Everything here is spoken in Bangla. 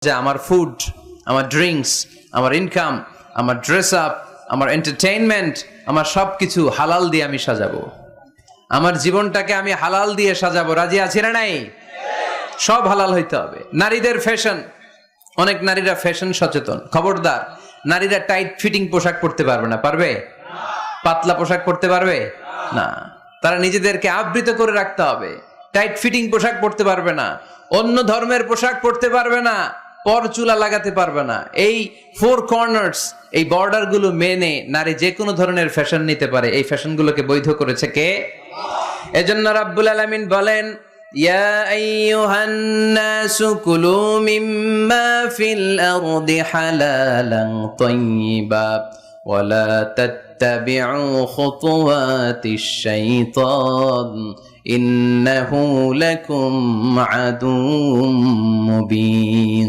যে আমার ফুড, আমার ড্রিঙ্কস, আমার ইনকাম, আমার ড্রেস আপ, আমার এন্টারটেইনমেন্ট, আমার সবকিছু হালাল দিয়ে আমি সাজাবো। আমার জীবনটাকে আমি হালাল দিয়ে সাজাবো। রাজি আছি না নাই? সব হালাল হইতে হবে। নারীদের ফ্যাশন, অনেক নারীরা ফ্যাশন সচেতন। খবরদার, নারীরা টাইট ফিটিং পোশাক পরতে পারবে না। পারবে? পাতলা পোশাক পরতে পারবে না। তারা নিজেদেরকে আবৃত করে রাখতে হবে। টাইট ফিটিং পোশাক পরতে পারবে না, অন্য ধর্মের পোশাক পরতে পারবে না, পর চুলা লাগাতে পারবে না। এই ফোর কর্নার্স, এই বর্ডার গুলো মেনে নারী যে কোনো ধরনের ফ্যাশন নিতে পারে। এই ফ্যাশন গুলোকে বৈধ করেছে কে? এজন্য রাব্বুল আলামিন বলেন, ইয়া আইয়ুহান নাসু কুলু মিম্মা ফিল আরদি হালালান তাইয়্যিবা ওয়া লা তাত্তাবিউ খুতুওয়াতিশ শাইতান ইন্নাহু লাকুম আদুউম মুবিন।